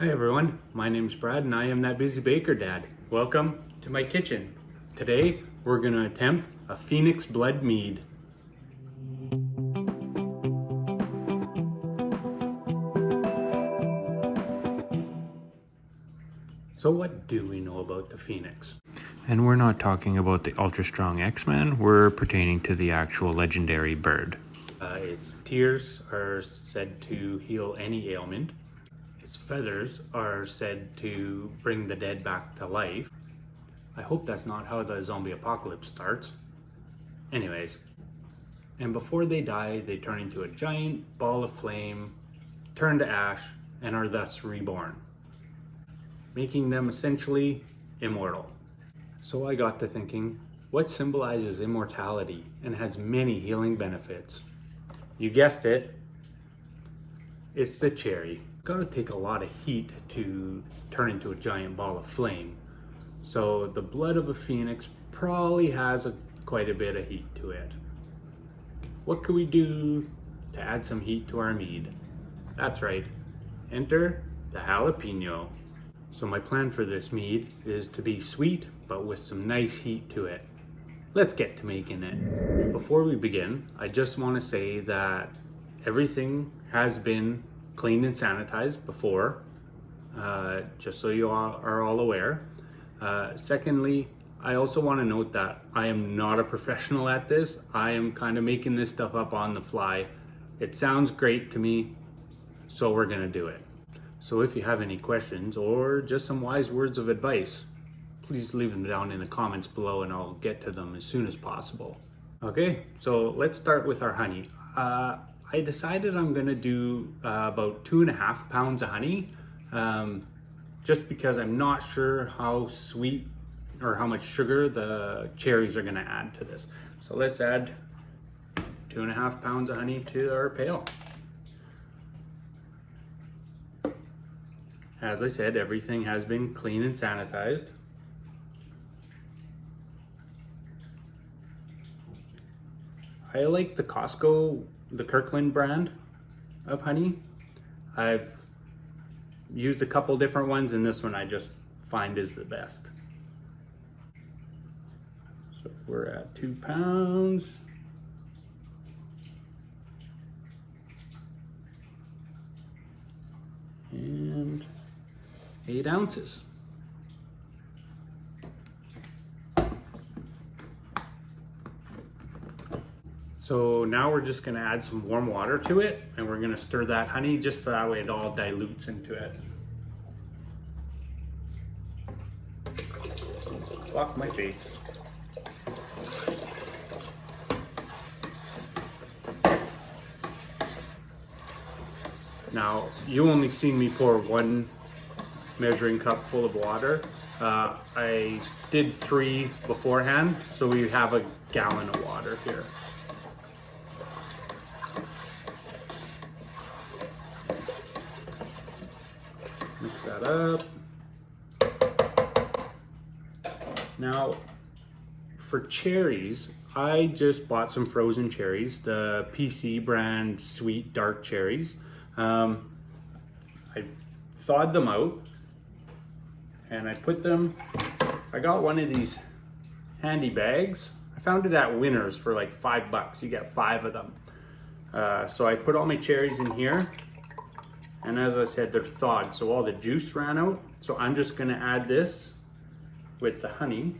Hi everyone, my name's Brad and I am that busy baker dad. Welcome to my kitchen. Today we're going to attempt a Phoenix Blood Mead. So what do we know about the Phoenix? And we're not talking about the ultra strong X-Men, we're pertaining to the actual legendary bird. Its tears are said to heal any ailment. Its feathers are said to bring the dead back to life. I hope that's not how the zombie apocalypse starts. Anyways, and before they die, they turn into a giant ball of flame, turn to ash, and are thus reborn, making them essentially immortal. So I got to thinking, what symbolizes immortality and has many healing benefits? You guessed it, it's the cherry. Gotta take a lot of heat to turn into a giant ball of flame. So the blood of a phoenix probably has quite a bit of heat to it. What could we do to add some heat to our mead? That's right, enter the jalapeno. So my plan for this mead is to be sweet, but with some nice heat to it. Let's get to making it. Before we begin, I just want to say that everything has been cleaned and sanitized before, just so you all are all aware. Secondly, I also want to note that I am not a professional at this. I am kind of making this stuff up on the fly. It sounds great to me, so we're gonna do it. So if you have any questions or just some wise words of advice, please leave them down in the comments below and I'll get to them as soon as possible. Okay, so let's start with our honey. I decided I'm gonna do about 2.5 pounds of honey, just because I'm not sure how sweet or how much sugar the cherries are gonna add to this. So let's add 2.5 pounds of honey to our pail. As I said, everything has been clean and sanitized. I like the the Kirkland brand of honey. I've used a couple different ones and this one I just find is the best. So we're at 2 pounds. And 8 ounces. So now we're just gonna add some warm water to it and we're gonna stir that honey just so that way it all dilutes into it. Block my face. Now, you only seen me pour 1 measuring cup full of water. I did 3 beforehand, so we have a gallon of water here. Mix that up. Now, for cherries, I just bought some frozen cherries, the PC brand sweet dark cherries. I thawed them out and I put them, I got one of these handy bags. I found it at Winners for like $5. You get 5 of them. So I put all my cherries in here. And as I said, they're thawed, so all the juice ran out. So I'm just gonna add this with the honey.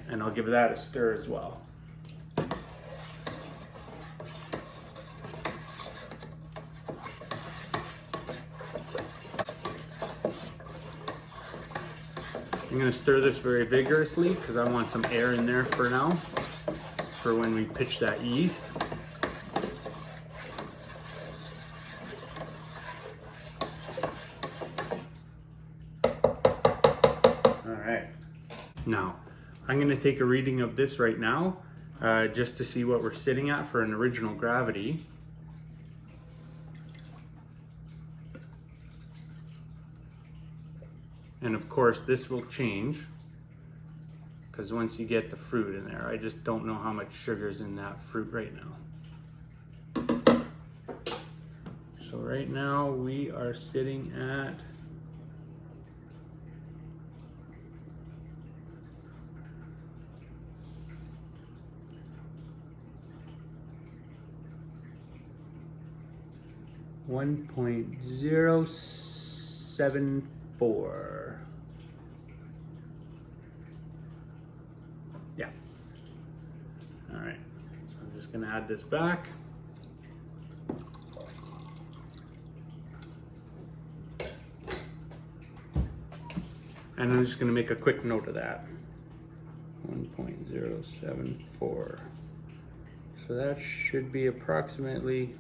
And I'll give that a stir as well. I'm gonna stir this very vigorously because I want some air in there for now, for when we pitch that yeast. All right, now I'm gonna take a reading of this right now, just to see what we're sitting at for an original gravity. And of course this will change because once you get the fruit in there, I just don't know how much sugar is in that fruit right now. So right now we are sitting at 1.074. Yeah. All right. So I'm just going to add this back. And I'm just going to make a quick note of that. 1.074. So that should be approximately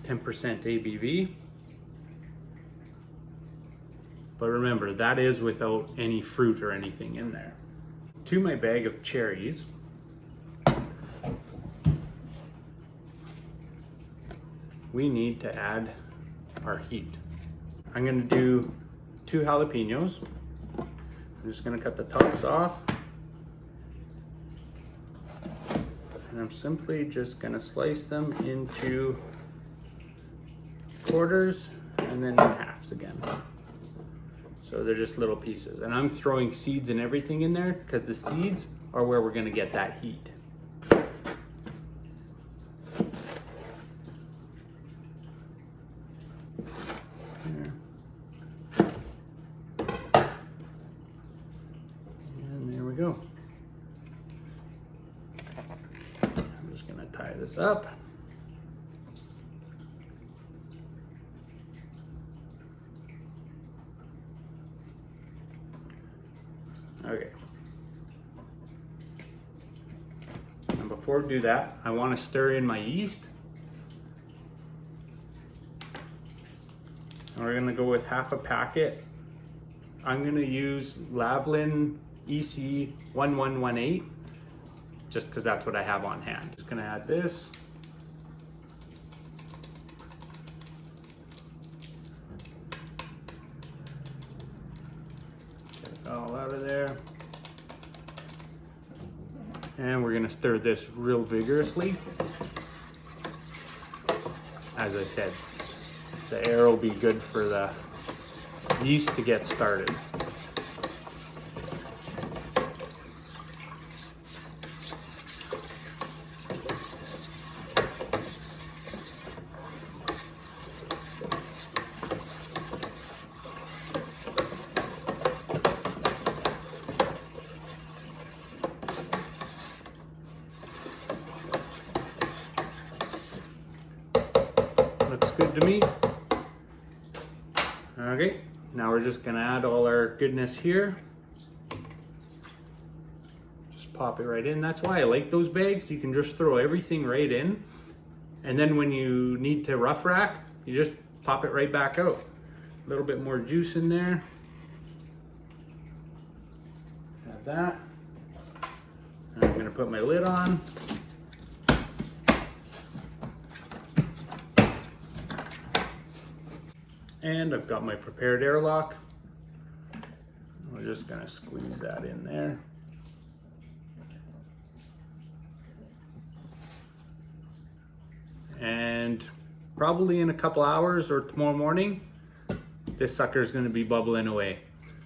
10% ABV. But remember, that is without any fruit or anything in there. To my bag of cherries, we need to add our heat. I'm gonna do 2 jalapeños. I'm just gonna cut the tops off. And I'm simply just gonna slice them into quarters and then in halves again. So they're just little pieces. And I'm throwing seeds and everything in there because the seeds are where we're gonna get that heat. And there we go. I'm just gonna tie this up. Okay. And before we do that, I want to stir in my yeast. And we're going to go with half a packet. I'm going to use Lavlin E-1118 just because that's what I have on hand. Just going to add this. All out of there. And we're gonna stir this real vigorously. As I said, the air will be good for the yeast to get started. Looks good to me. Okay, now we're just gonna add all our goodness here. Just pop it right in. That's why I like those bags. You can just throw everything right in. And then when you need to rough rack, you just pop it right back out. A little bit more juice in there. Add that. And I'm gonna put my lid on. And I've got my prepared airlock. We're just gonna squeeze that in there. And probably in a couple hours or tomorrow morning, this sucker is gonna be bubbling away.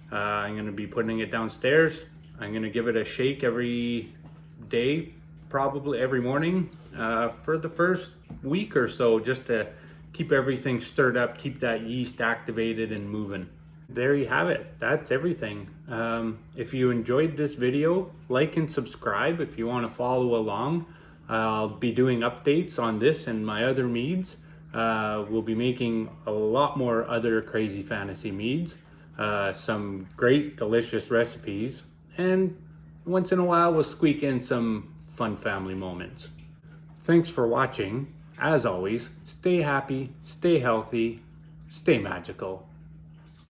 I'm gonna be putting it downstairs. I'm gonna give it a shake every day, probably every morning, for the first week or so, just to keep everything stirred up, keep that yeast activated and moving. There you have it. That's everything. If you enjoyed this video, like and subscribe if you want to follow along. I'll be doing updates on this and my other meads. We'll be making a lot more other crazy fantasy meads, some great delicious recipes, and once in a while we'll squeak in some fun family moments. Thanks for watching. As always, stay happy, stay healthy, stay magical.